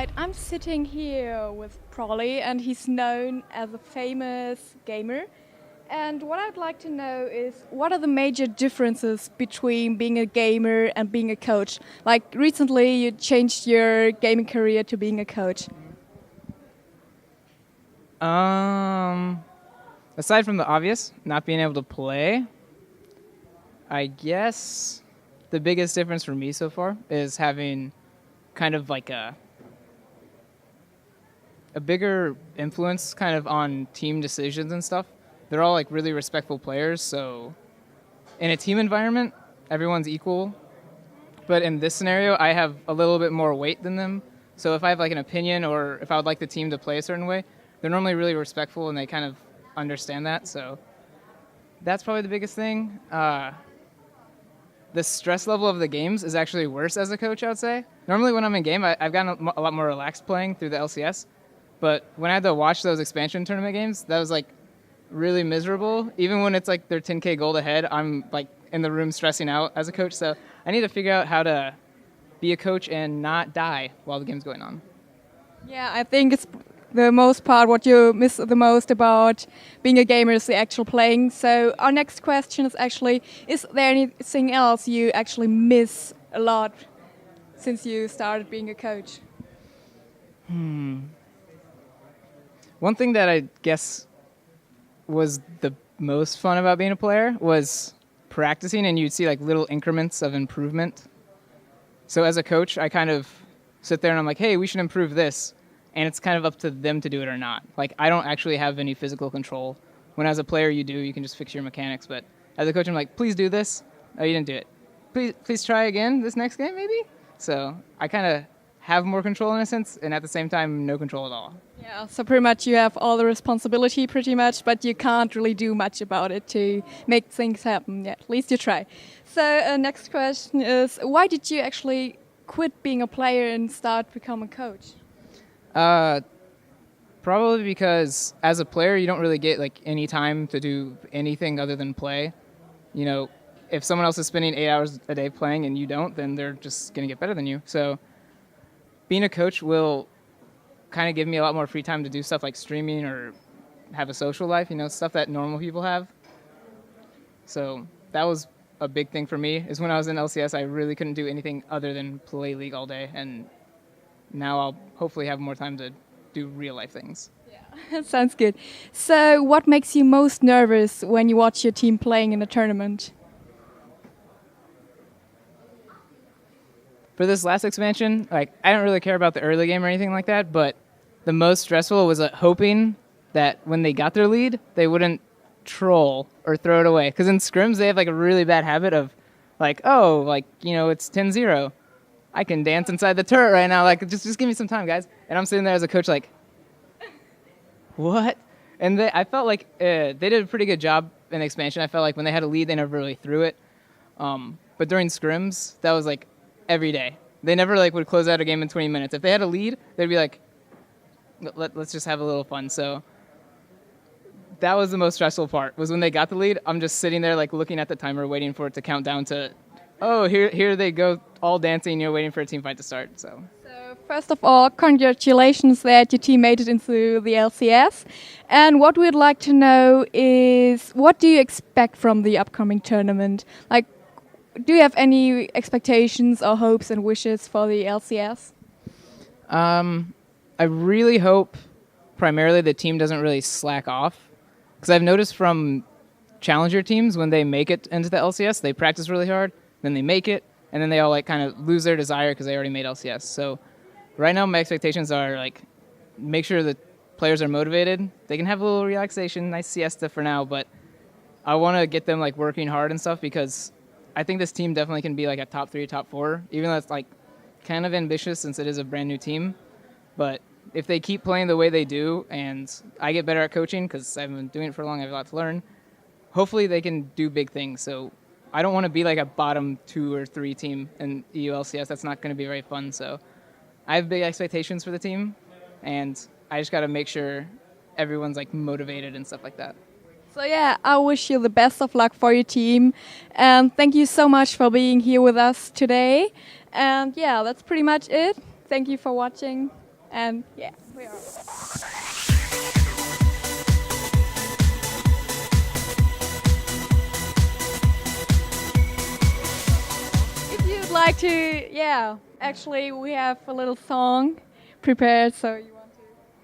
Right, I'm sitting here with Prolly, and he's known as a famous gamer. And what I'd like to know is, what are the major differences between being a gamer and being a coach? Like, recently you changed your gaming career to being a coach. Aside from the obvious, not being able to play, I guess the biggest difference for me so far is having kind of like a bigger influence kind of on team decisions and stuff. They're all like really respectful players, so in a team environment, everyone's equal. But in this scenario, I have a little bit more weight than them. So if I have like an opinion or if I would like the team to play a certain way, they're normally really respectful and they kind of understand that. So that's probably the biggest thing. The stress level of the games is actually worse as a coach, I would say. Normally when I'm in game, I've gotten a lot more relaxed playing through the LCS. But when I had to watch those expansion tournament games, that was like really miserable. Even when it's like they're 10K gold ahead, I'm like in the room stressing out as a coach. So I need to figure out how to be a coach and not die while the game's going on. Yeah, I think it's the most part, what you miss the most about being a gamer is the actual playing. So our next question is actually, is there anything else you actually miss a lot since you started being a coach? One thing that I guess was the most fun about being a player was practicing, and you'd see like little increments of improvement. So as a coach, I kind of sit there and I'm like, hey, we should improve this. And it's kind of up to them to do it or not. Like, I don't actually have any physical control. When as a player you do, you can just fix your mechanics. But as a coach, I'm like, please do this. Oh, you didn't do it. Please try again this next game, maybe? So I kind of have more control in a sense, and at the same time, no control at all. Yeah, so pretty much you have all the responsibility pretty much, but you can't really do much about it to make things happen. Yeah, at least you try. So next question is, why did you actually quit being a player and start become a coach? Probably because as a player, you don't really get like any time to do anything other than play. You know, if someone else is spending 8 hours a day playing and you don't, then they're just going to get better than you. So being a coach will kind of give me a lot more free time to do stuff like streaming or have a social life, you know, stuff that normal people have. So that was a big thing for me, is when I was in LCS, I really couldn't do anything other than play League all day. And now I'll hopefully have more time to do real life things. Yeah, sounds good. So what makes you most nervous when you watch your team playing in a tournament? For this last expansion, like, I don't really care about the early game or anything like that, but the most stressful was hoping that when they got their lead, they wouldn't troll or throw it away. Because in scrims, they have like a really bad habit of like, oh, like, you know, it's 10-0. I can dance inside the turret right now. Like, just give me some time, guys. And I'm sitting there as a coach like, what? And I felt like they did a pretty good job in the expansion. I felt like when they had a lead, they never really threw it. But during scrims, that was like every day. They never like would close out a game in 20 minutes. If they had a lead, they'd be like, let's just have a little fun. So that was the most stressful part, was when they got the lead. I'm just sitting there like looking at the timer, waiting for it to count down to, oh, here they go, all dancing, you're waiting for a team fight to start. So first of all, congratulations that your team made it into the LCS. And what we'd like to know is, what do you expect from the upcoming tournament? Like, do you have any expectations or hopes and wishes for the LCS? I really hope primarily the team doesn't really slack off, because I've noticed from challenger teams, when they make it into the LCS, they practice really hard, then they make it, and then they all like kind of lose their desire because they already made LCS. So right now my expectations are like, make sure the players are motivated. They can have a little relaxation, nice siesta for now, but I want to get them like working hard and stuff, because I think this team definitely can be like a top 3, top 4, even though it's like kind of ambitious since it is a brand new team. But if they keep playing the way they do, and I get better at coaching because I've been doing it for long, I have a lot to learn, hopefully they can do big things. So I don't want to be like a bottom 2 or 3 team in EU LCS. That's not going to be very fun. So I have big expectations for the team, and I just got to make sure everyone's like motivated and stuff like that. So yeah, I wish you the best of luck for your team, and thank you so much for being here with us today. And yeah, that's pretty much it. Thank you for watching. And yeah, we are. If you'd like to, yeah, actually we have a little song prepared, so you want to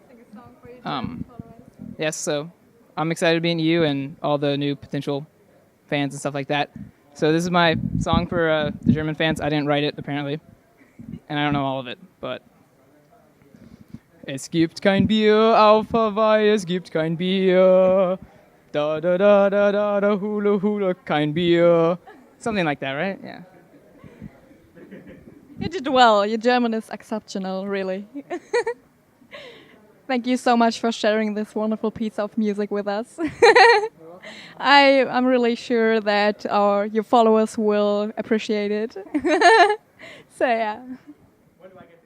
sing a song for your German followers? Yes, so I'm excited to be in you and all the new potential fans and stuff like that. So this is my song for the German fans. I didn't write it, apparently. And I don't know all of it, but... Es gibt kein Bier auf Hawaii, es gibt kein Bier. Da da da da da da hula hula, kein Bier. Something like that, right? Yeah. You did well. Your German is exceptional, really. Thank you so much for sharing this wonderful piece of music with us. I'm really sure that your followers will appreciate it. So yeah. When do I get